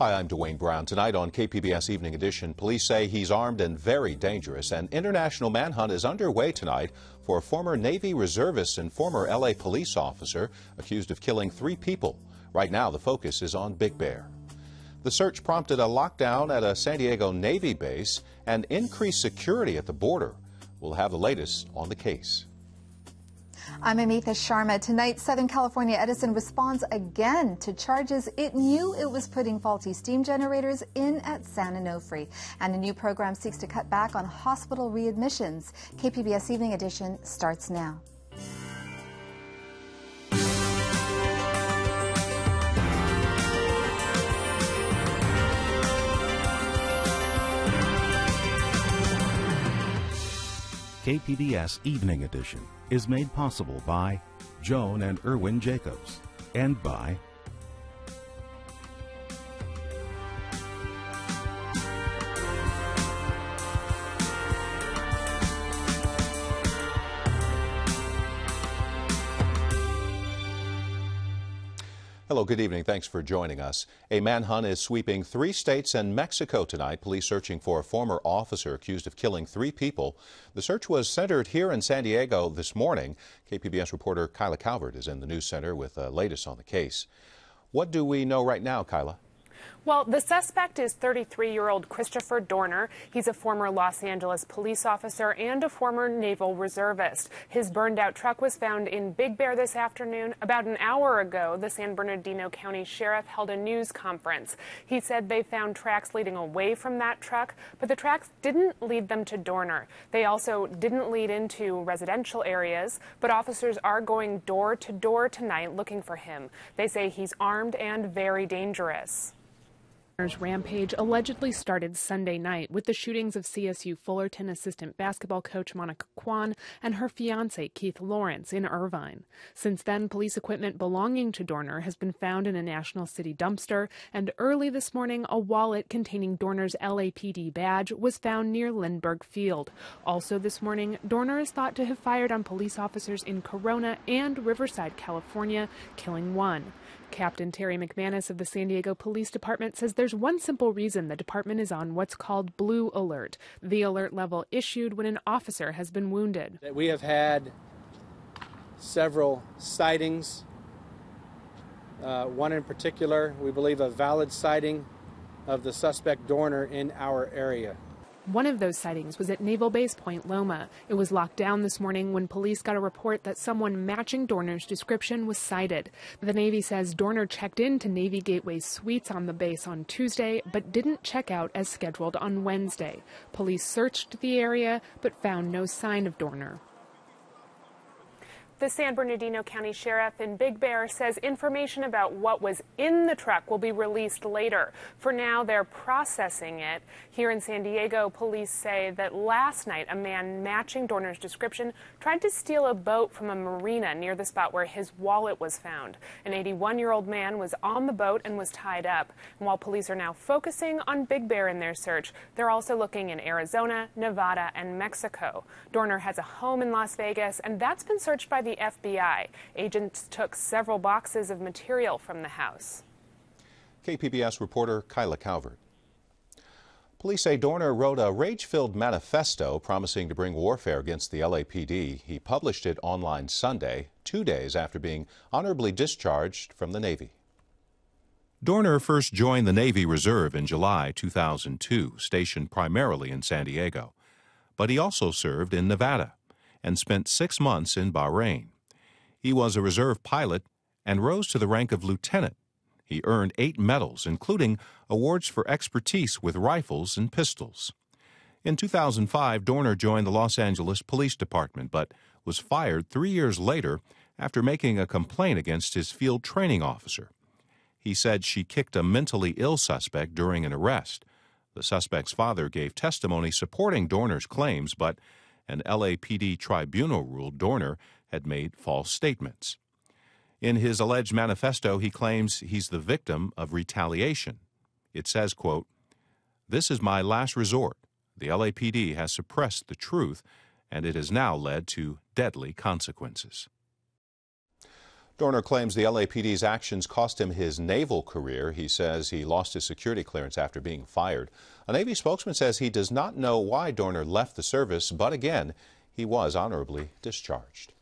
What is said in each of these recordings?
Hi, I'm Dwayne Brown. Tonight on KPBS Evening Edition, police say he's armed and very dangerous. An international manhunt is underway tonight for a former Navy reservist and former L.A. police officer accused of killing 3 people. Right now, the focus is on Big Bear. The search prompted a lockdown at a San Diego Navy base and increased security at the border. We'll have the latest on the case. I'm Amitha Sharma. Tonight, Southern California Edison responds again to charges it knew it was putting faulty steam generators in at San Onofre. And a new program seeks to cut back on hospital readmissions. KPBS Evening Edition starts now. KPBS Evening Edition is made possible by Joan and Erwin Jacobs and by Hello, good evening. Thanks for joining us. A manhunt is sweeping 3 states and Mexico tonight. Police searching for a former officer accused of killing 3 people. The search was centered here in San Diego this morning. KPBS reporter Kyla Calvert is in the news center with the latest on the case. What do we know right now, Kyla? Well, the suspect is 33-year-old Christopher Dorner. He's a former Los Angeles police officer and a former naval reservist. His burned-out truck was found in Big Bear this afternoon. About an hour ago, the San Bernardino County Sheriff held a news conference. He said they found tracks leading away from that truck, but the tracks didn't lead them to Dorner. They also didn't lead into residential areas, but officers are going door to door tonight looking for him. They say he's armed and very dangerous. Rampage allegedly started Sunday night with the shootings of CSU Fullerton assistant basketball coach Monica Kwan and her fiancé Keith Lawrence in Irvine. Since then, police equipment belonging to Dorner has been found in a National City dumpster, and early this morning a wallet containing Dorner's LAPD badge was found near Lindbergh Field. Also this morning, Dorner is thought to have fired on police officers in Corona and Riverside, California, killing 1. Captain Terry McManus of the San Diego Police Department says there's one simple reason the department is on what's called Blue Alert, the alert level issued when an officer has been wounded. We have had several sightings. One in particular, we believe a valid sighting of the suspect Dorner in our area. One of those sightings was at Naval Base Point Loma. It was locked down this morning when police got a report that someone matching Dorner's description was sighted. The Navy says Dorner checked into Navy Gateway Suites on the base on Tuesday, but didn't check out as scheduled on Wednesday. Police searched the area, but found no sign of Dorner. The San Bernardino County Sheriff in Big Bear says information about what was in the truck will be released later. For now, they're processing it. Here in San Diego, police say that last night, a man matching Dorner's description tried to steal a boat from a marina near the spot where his wallet was found. An 81-year-old man was on the boat and was tied up. And while police are now focusing on Big Bear in their search, they're also looking in Arizona, Nevada, and Mexico. Dorner has a home in Las Vegas, and that's been searched by the FBI. Agents took several boxes of material from the house. KPBS reporter Kyla Calvert. Police say Dorner wrote a rage-filled manifesto promising to bring warfare against the LAPD. He published it online Sunday, 2 days after being honorably discharged from the Navy. Dorner first joined the Navy Reserve in July 2002, stationed primarily in San Diego. But he also served in Nevada and spent 6 months in Bahrain. He was a reserve pilot and rose to the rank of lieutenant. He earned 8 medals, including awards for expertise with rifles and pistols. In 2005, Dorner joined the Los Angeles Police Department, but was fired 3 years later after making a complaint against his field training officer. He said she kicked a mentally ill suspect during an arrest. The suspect's father gave testimony supporting Dorner's claims, but an LAPD tribunal ruled Dorner had made false statements. In his alleged manifesto, he claims he's the victim of retaliation. It says, quote, "This is my last resort. The LAPD has suppressed the truth, and it has now led to deadly consequences." Dorner claims the LAPD's actions cost him his naval career. He says he lost his security clearance after being fired. A Navy spokesman says he does not know why Dorner left the service, but again, he was honorably discharged.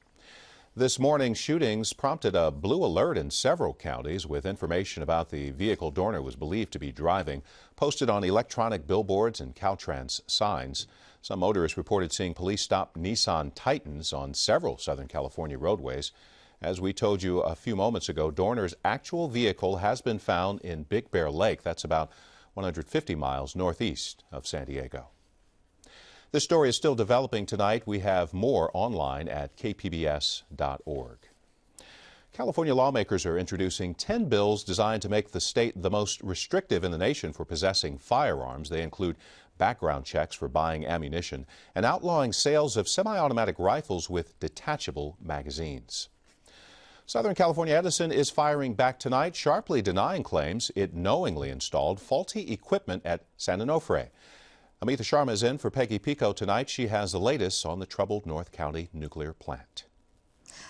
This morning's shootings prompted a blue alert in several counties, with information about the vehicle Dorner was believed to be driving posted on electronic billboards and Caltrans signs. Some motorists reported seeing police stop Nissan Titans on several Southern California roadways. As we told you a few moments ago, Dorner's actual vehicle has been found in Big Bear Lake. That's about 150 miles northeast of San Diego. This story is still developing tonight. We have more online at kpbs.org. California lawmakers are introducing 10 bills designed to make the state the most restrictive in the nation for possessing firearms. They include background checks for buying ammunition and outlawing sales of semi-automatic rifles with detachable magazines. Southern California Edison is firing back tonight, sharply denying claims it knowingly installed faulty equipment at San Onofre. Amita Sharma is in for Peggy Pico tonight. She has the latest on the troubled North County nuclear plant.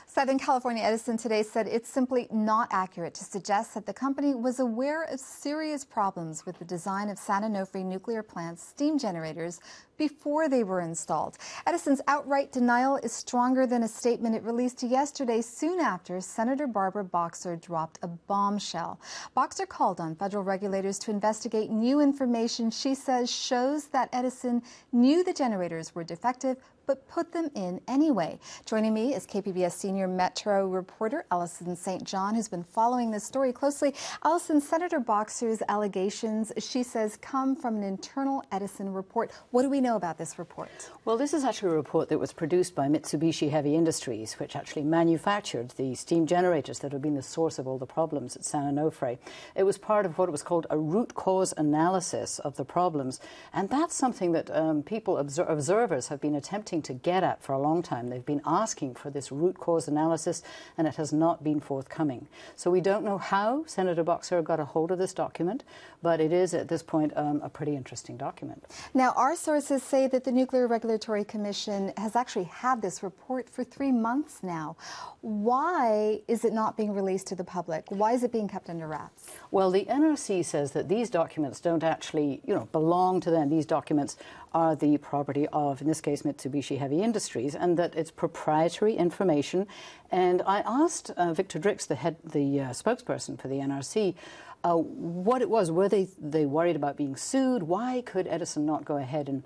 Southern California Edison today said it's simply not accurate to suggest that the company was aware of serious problems with the design of San Onofre nuclear plant's steam generators before they were installed. Edison's outright denial is stronger than a statement it released yesterday, soon after Senator Barbara Boxer dropped a bombshell. Boxer called on federal regulators to investigate new information she says shows that Edison knew the generators were defective but put them in anyway. Joining me is KPBS senior Metro reporter Allison St. John, who's been following this story closely. Allison, Senator Boxer's allegations, she says, come from an internal Edison report. What do we know about this report? Well, this is actually a report that was produced by Mitsubishi Heavy Industries, which actually manufactured the steam generators that have been the source of all the problems at San Onofre. It was part of what was called a root cause analysis of the problems, and that's something that observers have been attempting to get at for a long time. They've been asking for this root cause analysis, and it has not been forthcoming. So we don't know how Senator Boxer got a hold of this document, but it is at this point a pretty interesting document. Now, our sources say that the Nuclear Regulatory Commission has actually had this report for 3 months now. Why is it not being released to the public? Why is it being kept under wraps? Well, the NRC says that these documents don't actually, belong to them. These documents are the property of, in this case, Mitsubishi Heavy Industries, and that it's proprietary information. And I asked Victor Drix, the spokesperson for the NRC, what it was. Were they worried about being sued? Why could Edison not go ahead and,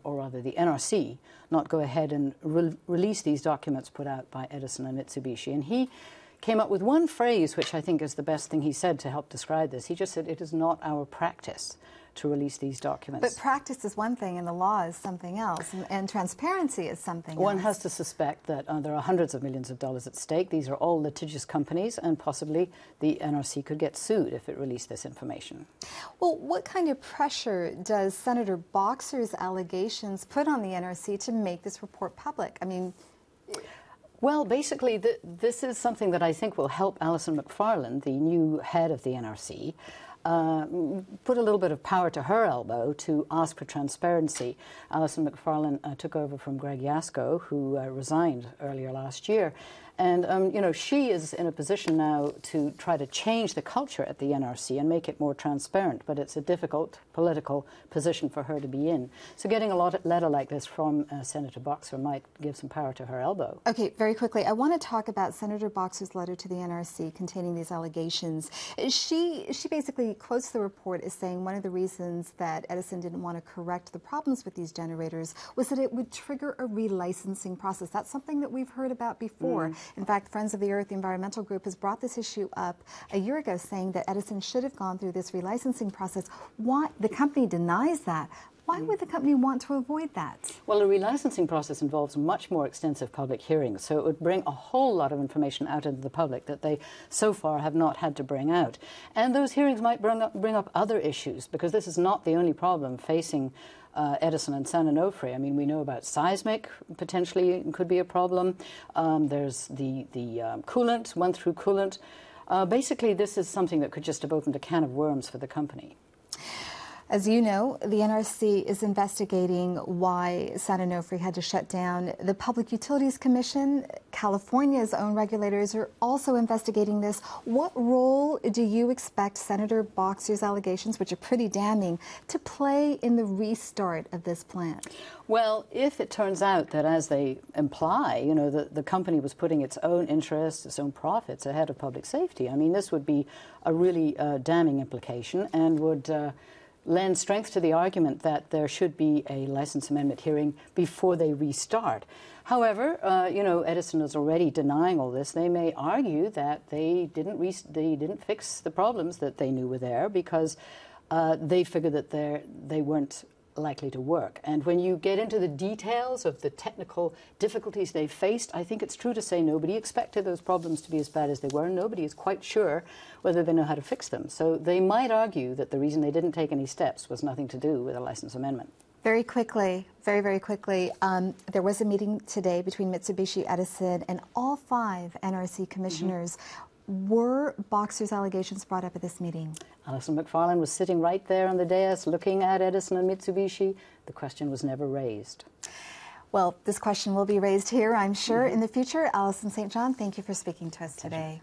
or rather the NRC, not go ahead and release these documents put out by Edison and Mitsubishi? And he came up with one phrase, which I think is the best thing he said to help describe this. He just said, "It is not our practice to release these documents." But practice is one thing and the law is something else, and transparency is something else. One has to suspect that there are hundreds of millions of dollars at stake. These are all litigious companies, and possibly the NRC could get sued if it released this information. Well, what kind of pressure does Senator Boxer's allegations put on the NRC to make this report public? I mean, well, basically, this is something that I think will help Alison McFarland, the new head of the NRC, put a little bit of power to her elbow to ask for transparency. Alison McFarland took over from Greg Yasko, who resigned earlier last year. And, she is in a position now to try to change the culture at the NRC and make it more transparent. But it's a difficult political position for her to be in. So getting a letter like this from Senator Boxer might give some power to her elbow. Okay, very quickly, I want to talk about Senator Boxer's letter to the NRC containing these allegations. She basically quotes the report as saying one of the reasons that Edison didn't want to correct the problems with these generators was that it would trigger a relicensing process. That's something that we've heard about before. In fact, Friends of the Earth, the environmental group, has brought this issue up a year ago, saying that Edison should have gone through this relicensing process. Why? The company denies that. Why would the company want to avoid that? Well, a relicensing process involves much more extensive public hearings, so it would bring a whole lot of information out into the public that they so far have not had to bring out. And those hearings might bring up other issues, because this is not the only problem facing Edison and San Onofre. I mean, we know about seismic potentially could be a problem. There's the coolant, run-through coolant. Basically, this is something that could just have opened a can of worms for the company. As you know, the NRC is investigating why San Onofre had to shut down. The Public Utilities Commission, California's own regulators, are also investigating this. What role do you expect Senator Boxer's allegations, which are pretty damning, to play in the restart of this plant? Well, if it turns out that, as they imply, you know, the company was putting its own interests, its own profits ahead of public safety, I mean, this would be a really damning implication and would lend strength to the argument that there should be a license amendment hearing before they restart. However, you know, Edison is already denying all this. They may argue that they didn't fix the problems that they knew were there because they figured that they weren't likely to work. And when you get into the details of the technical difficulties they faced, I think it's true to say nobody expected those problems to be as bad as they were. Nobody is quite sure whether they know how to fix them. So they might argue that the reason they didn't take any steps was nothing to do with a license amendment. Very quickly, very quickly, there was a meeting today between Mitsubishi, Edison, and all 5 NRC commissioners. Were Boxer's allegations brought up at this meeting? Alison McFarland was sitting right there on the dais looking at Edison and Mitsubishi. The question was never raised. Well, this question will be raised here, I'm sure, in the future. Allison St. John, thank you for speaking to us today.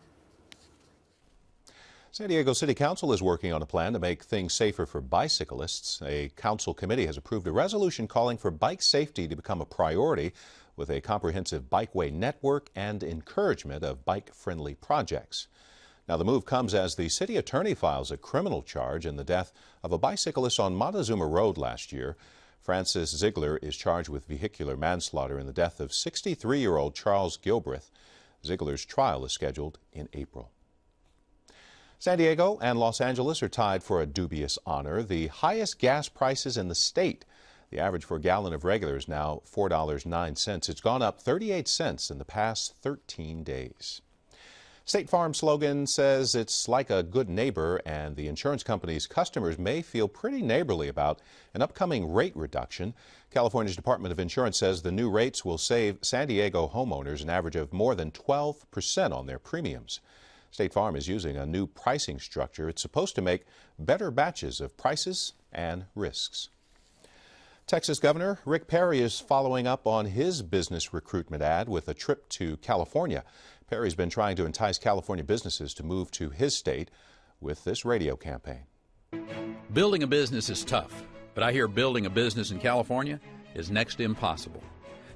San Diego City Council is working on a plan to make things safer for bicyclists. A council committee has approved a resolution calling for bike safety to become a priority, with a comprehensive bikeway network and encouragement of bike-friendly projects. Now, the move comes as the city attorney files a criminal charge in the death of a bicyclist on Montezuma Road last year. Francis Ziegler is charged with vehicular manslaughter in the death of 63-year-old Charles Gilbreth. Ziegler's trial is scheduled in April. San Diego and Los Angeles are tied for a dubious honor, the highest gas prices in the state. The average for a gallon of regular is now $4.09. It's gone up 38 cents in the past 13 days. State Farm slogan says it's like a good neighbor, and the insurance company's customers may feel pretty neighborly about an upcoming rate reduction. California's Department of Insurance says the new rates will save San Diego homeowners an average of more than 12% on their premiums. State Farm is using a new pricing structure. It's supposed to make better batches of prices and risks. Texas Governor Rick Perry is following up on his business recruitment ad with a trip to California. Perry's been trying to entice California businesses to move to his state with this radio campaign. Building a business is tough, but I hear building a business in California is next to impossible.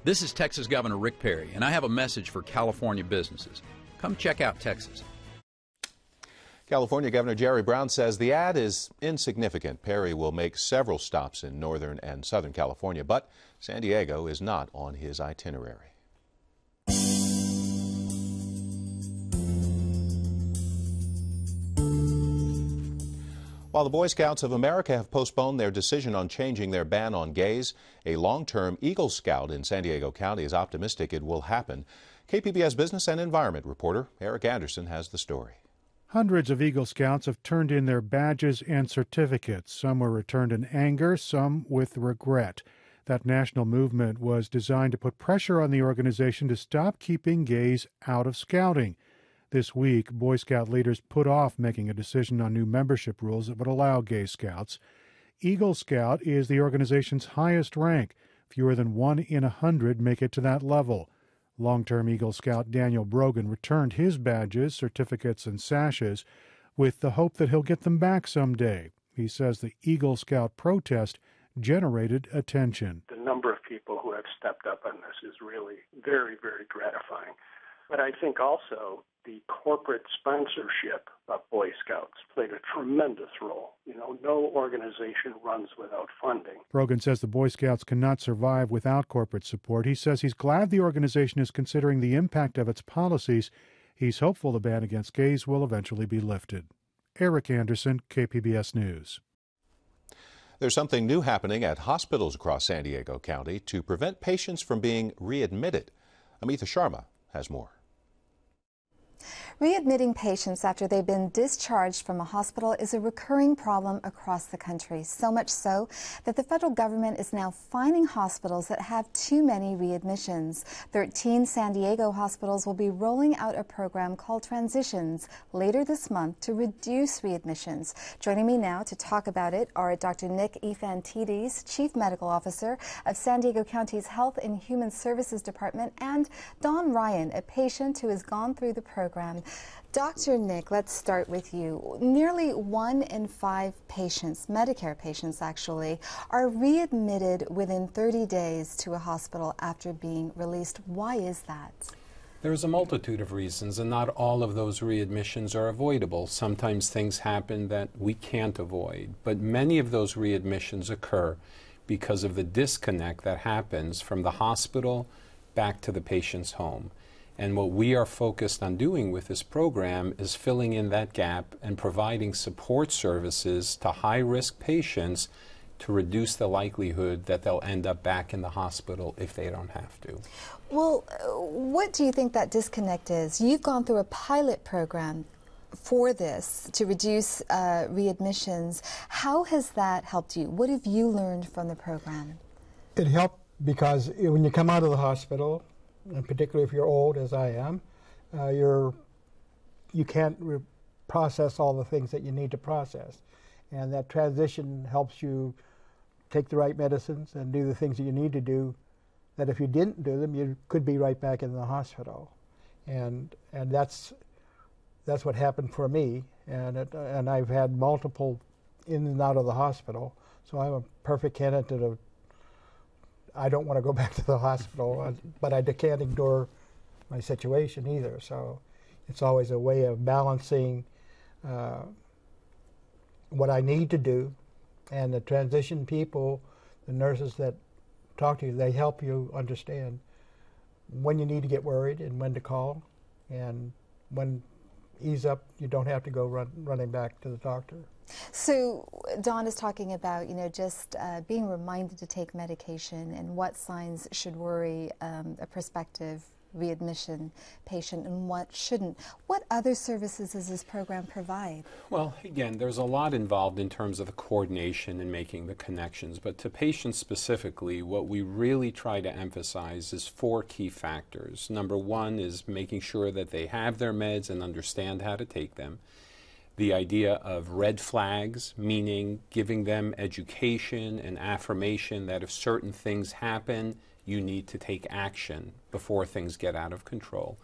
This is Texas Governor Rick Perry, and I have a message for California businesses. Come check out Texas. California Governor Jerry Brown says the ad is insignificant. Perry will make several stops in Northern and Southern California, but San Diego is not on his itinerary. While the Boy Scouts of America have postponed their decision on changing their ban on gays, a long-term Eagle Scout in San Diego County is optimistic it will happen. KPBS Business and Environment reporter Eric Anderson has the story. Hundreds of Eagle Scouts have turned in their badges and certificates. Some were returned in anger, some with regret. That national movement was designed to put pressure on the organization to stop keeping gays out of scouting. This week, Boy Scout leaders put off making a decision on new membership rules that would allow gay scouts. Eagle Scout is the organization's highest rank. Fewer than 1 in 100 make it to that level. Long-term Eagle Scout Daniel Brogan returned his badges, certificates, and sashes with the hope that he'll get them back someday. He says the Eagle Scout protest generated attention. The number of people who have stepped up on this is really very, very gratifying. But I think also the corporate sponsorship of Boy Scouts played a tremendous role. No organization runs without funding. Brogan says the Boy Scouts cannot survive without corporate support. He says he's glad the organization is considering the impact of its policies. He's hopeful the ban against gays will eventually be lifted. Eric Anderson, KPBS News. There's something new happening at hospitals across San Diego County to prevent patients from being readmitted. Amita Sharma has more. Readmitting patients after they've been discharged from a hospital is a recurring problem across the country, so much so that the federal government is now fining hospitals that have too many readmissions. 13 San Diego hospitals will be rolling out a program called Transitions later this month to reduce readmissions. Joining me now to talk about it are Dr. Nick Efantides, Chief Medical Officer of San Diego County's Health and Human Services Department, and Don Ryan, a patient who has gone through the program. Dr. Nick, let's start with you. Nearly 1 in 5 patients, Medicare patients actually, are readmitted within 30 days to a hospital after being released. Why is that? There's a multitude of reasons, and not all of those readmissions are avoidable. Sometimes things happen that we can't avoid, but many of those readmissions occur because of the disconnect that happens from the hospital back to the patient's home. And what we are focused on doing with this program is filling in that gap and providing support services to high-risk patients to reduce the likelihood that they'll end up back in the hospital if they don't have to. Well, what do you think that disconnect is? You've gone through a pilot program for this to reduce readmissions. How has that helped you? What have you learned from the program? It helped because when you come out of the hospital, and particularly if you're old, as I am, you can't process all the things that you need to process. And that transition helps you take the right medicines and do the things that you need to do, that if you didn't do them, you could be right back in the hospital. And that's what happened for me. And I've had multiple in and out of the hospital, so I'm a perfect candidate of, I don't want to go back to the hospital, but I can't ignore my situation either. So it's always a way of balancing what I need to do. And the transition people, the nurses that talk to you, they help you understand when you need to get worried and when to call. And when ease up, you don't have to go running back to the doctor. So Dawn is talking about, just being reminded to take medication and what signs should worry a prospective readmission patient and what shouldn't. What other services does this program provide? Well, again, there's a lot involved in terms of the coordination and making the connections, but to patients specifically, what we really try to emphasize is 4 key factors. Number 1 is making sure that they have their meds and understand how to take them. The idea of red flags, meaning giving them education and affirmation that if certain things happen, you need to take action before things get out of control.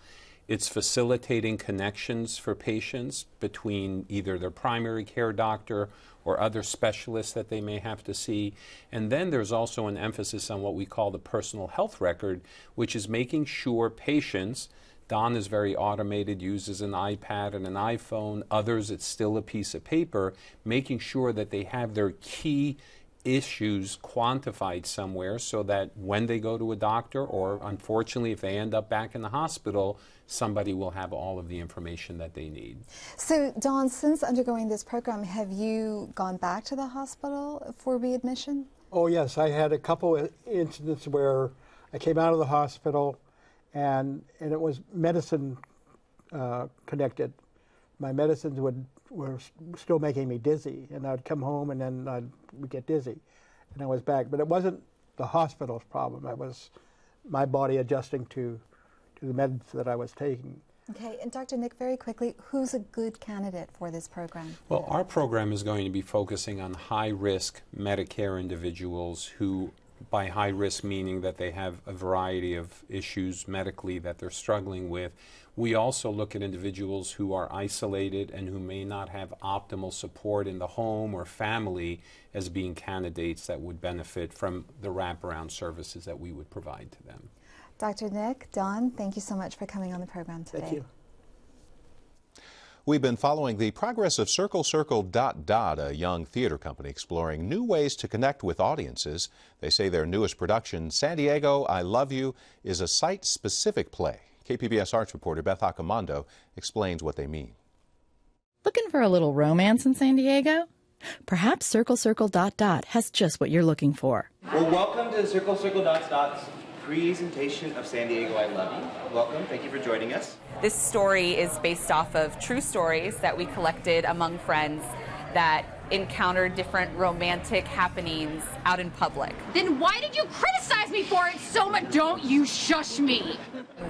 It's facilitating connections for patients between either their primary care doctor or other specialists that they may have to see. And then there's also an emphasis on what we call the personal health record, which is making sure patients, Don is very automated, uses an iPad and an iPhone. Others, it's still a piece of paper, making sure that they have their key issues quantified somewhere so that when they go to a doctor, or unfortunately if they end up back in the hospital, somebody will have all of the information that they need. So Don, since undergoing this program, have you gone back to the hospital for readmission? Oh yes, I had a couple of incidents where I came out of the hospital and it was medicine connected. My medicines were still making me dizzy, and I'd come home and then I would get dizzy, and I was back. But it wasn't the hospital's problem. It was my body adjusting to the meds that I was taking. Okay, and Dr. Nick, very quickly, who's a good candidate for this program? Well, our program is going to be focusing on high-risk Medicare individuals who, by high risk meaning that they have a variety of issues medically that they're struggling with. We also look at individuals who are isolated and who may not have optimal support in the home or family as being candidates that would benefit from the wraparound services that we would provide to them. Dr. Nick, Don, thank you so much for coming on the program today. Thank you. We've been following the progress of Circle Circle ... a young theater company exploring new ways to connect with audiences. They say their newest production, San Diego, I Love You, is a site-specific play. KPBS arts reporter Beth Accomando explains what they mean. Looking for a little romance in San Diego? Perhaps Circle Circle ... has just what you're looking for. Well, welcome to Circle Circle ... presentation of San Diego, I Love You. Welcome, thank you for joining us. This story is based off of true stories that we collected among friends that encountered different romantic happenings out in public. Then why did you criticize me for it so much? Don't you shush me.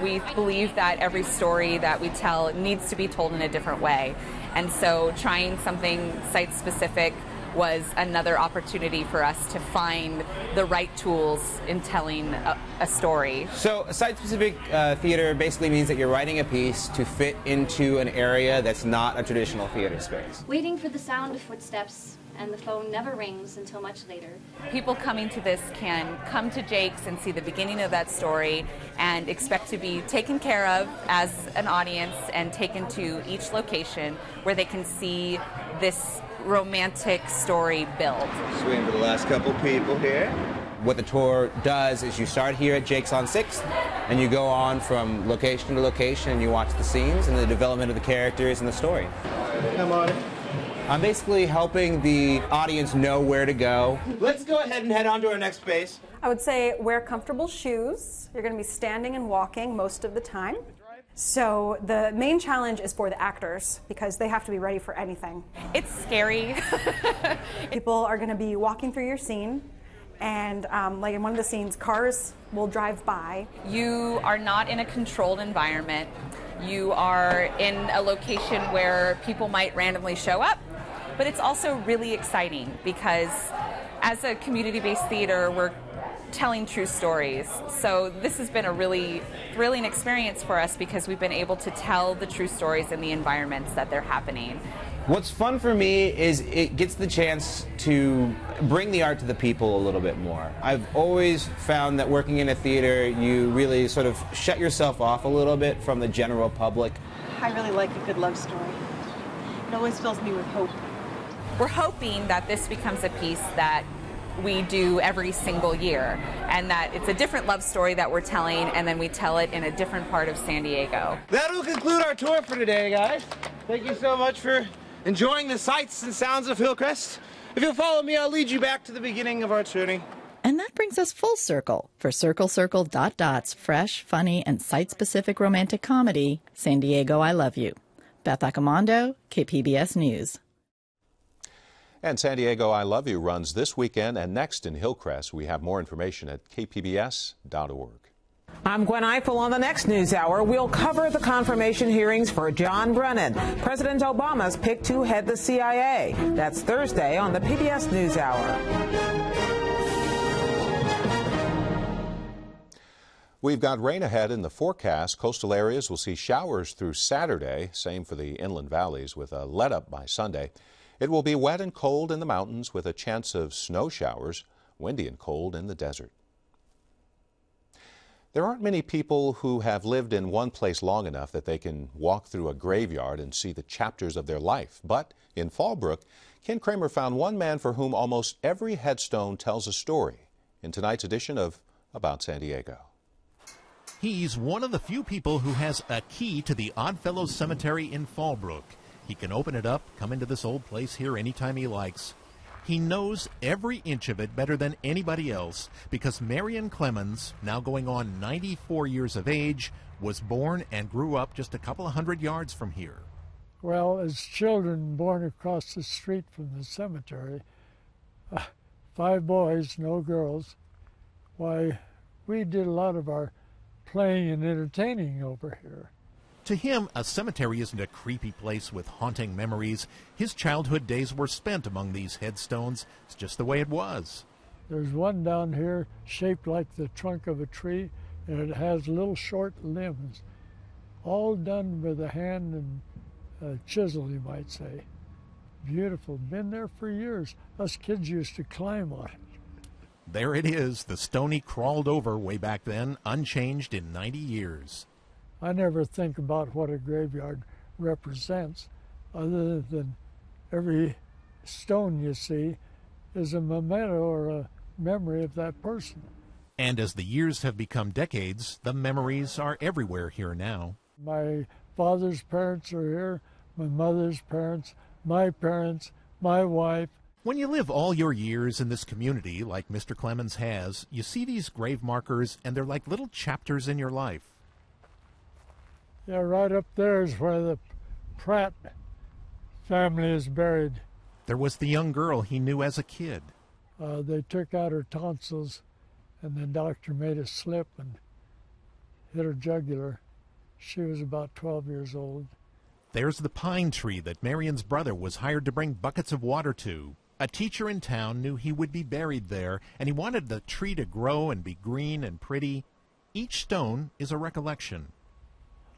We believe that every story that we tell needs to be told in a different way. And so trying something site-specific was another opportunity for us to find the right tools in telling a story. So a site-specific theater basically means that you're writing a piece to fit into an area that's not a traditional theater space. Waiting for the sound of footsteps, and the phone never rings until much later. People coming to this can come to Jake's and see the beginning of that story and expect to be taken care of as an audience and taken to each location where they can see this romantic story build. Swing for the last couple people here. What the tour does is you start here at Jake's on 6th and you go on from location to location and you watch the scenes and the development of the characters and the story. Come on. I'm basically helping the audience know where to go. Let's go ahead and head on to our next space. I would say wear comfortable shoes. You're going to be standing and walking most of the time. So the main challenge is for the actors because they have to be ready for anything. It's scary. People are going to be walking through your scene, and like in one of the scenes, cars will drive by. You are not in a controlled environment. You are in a location where people might randomly show up, but it's also really exciting because as a community-based theater, we're telling true stories. So this has been a really thrilling experience for us because we've been able to tell the true stories in the environments that they're happening. What's fun for me is it gets the chance to bring the art to the people a little bit more. I've always found that working in a theater, you really sort of shut yourself off a little bit from the general public. I really like a good love story. It always fills me with hope. We're hoping that this becomes a piece that we do every single year, and that it's a different love story that we're telling, and then we tell it in a different part of San Diego. That'll conclude our tour for today, guys. Thank you so much for enjoying the sights and sounds of Hillcrest. If you'll follow me, I'll lead you back to the beginning of our journey. And that brings us full circle for Circle Circle ... fresh, funny, and site-specific romantic comedy, San Diego, I Love You. Beth Accomando, KPBS News. And San Diego, I Love You runs this weekend and next in Hillcrest. We have more information at kpbs.org. I'm Gwen Eiffel. On the next News Hour, we'll cover the confirmation hearings for John Brennan, President Obama's pick to head the CIA. That's Thursday on the PBS News Hour. We've got rain ahead in the forecast. Coastal areas will see showers through Saturday. Same for the inland valleys with a let-up by Sunday. It will be wet and cold in the mountains with a chance of snow showers, windy and cold in the desert. There aren't many people who have lived in one place long enough that they can walk through a graveyard and see the chapters of their life. But in Fallbrook, Ken Kramer found one man for whom almost every headstone tells a story in tonight's edition of About San Diego. He's one of the few people who has a key to the Oddfellows Cemetery in Fallbrook. He can open it up, come into this old place here anytime he likes. He knows every inch of it better than anybody else because Marion Clemens, now going on 94 years of age, was born and grew up just a couple of hundred yards from here. Well, as children born across the street from the cemetery, 5 boys, no girls, why, we did a lot of our playing and entertaining over here. To him, a cemetery isn't a creepy place with haunting memories. His childhood days were spent among these headstones. It's just the way it was. There's one down here shaped like the trunk of a tree, and it has little short limbs, all done with a hand and a chisel, you might say. Beautiful. Been there for years. Us kids used to climb on it. There it is, the stone he crawled over way back then, unchanged in 90 years. I never think about what a graveyard represents, other than every stone you see is a memento or a memory of that person. And as the years have become decades, the memories are everywhere here now. My father's parents are here, my mother's parents, my wife. When you live all your years in this community, like Mr. Clemens has, you see these grave markers, and they're like little chapters in your life. Yeah, right up there is where the Pratt family is buried. There was the young girl he knew as a kid. They took out her tonsils, and the doctor made a slip and hit her jugular. She was about 12 years old. There's the pine tree that Marion's brother was hired to bring buckets of water to. A teacher in town knew he would be buried there, and he wanted the tree to grow and be green and pretty. Each stone is a recollection.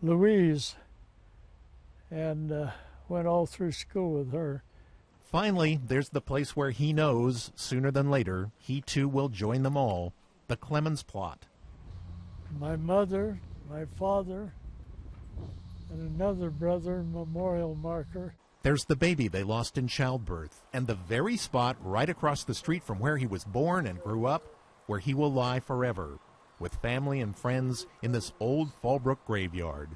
Louise, and went all through school with her. Finally, there's the place where he knows, sooner than later, he too will join them all, the Clemens plot. My mother, my father, and another brother memorial marker. There's the baby they lost in childbirth, and the very spot right across the street from where he was born and grew up, where he will lie forever, with family and friends in this old Fallbrook graveyard.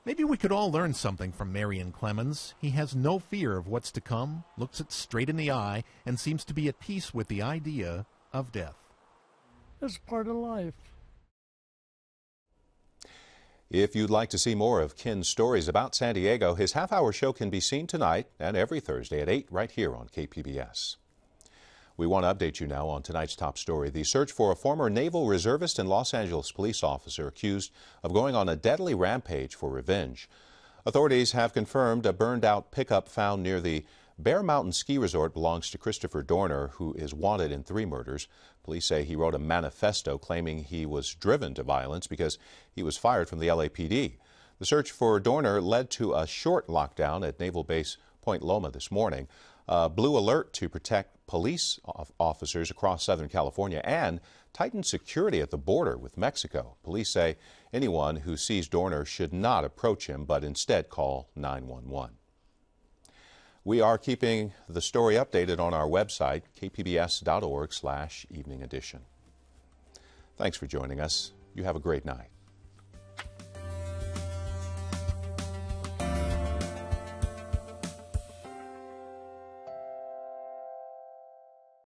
Maybe we could all learn something from Marion Clemens. He has no fear of what's to come, looks it straight in the eye, and seems to be at peace with the idea of death. It's part of life. If you'd like to see more of Ken's stories about San Diego, his half-hour show can be seen tonight and every Thursday at 8 right here on KPBS. We want to update you now on tonight's top story. The search for a former naval reservist and Los Angeles police officer accused of going on a deadly rampage for revenge. Authorities have confirmed a burned-out pickup found near the Bear Mountain Ski Resort belongs to Christopher Dorner, who is wanted in 3 murders. Police say he wrote a manifesto claiming he was driven to violence because he was fired from the LAPD. The search for Dorner led to a short lockdown at Naval Base Point Loma this morning, a blue alert to protect police officers across Southern California, and tightened security at the border with Mexico. Police say anyone who sees Dorner should not approach him, but instead call 911. We are keeping the story updated on our website, kpbs.org/evening edition. Thanks for joining us. You have a great night.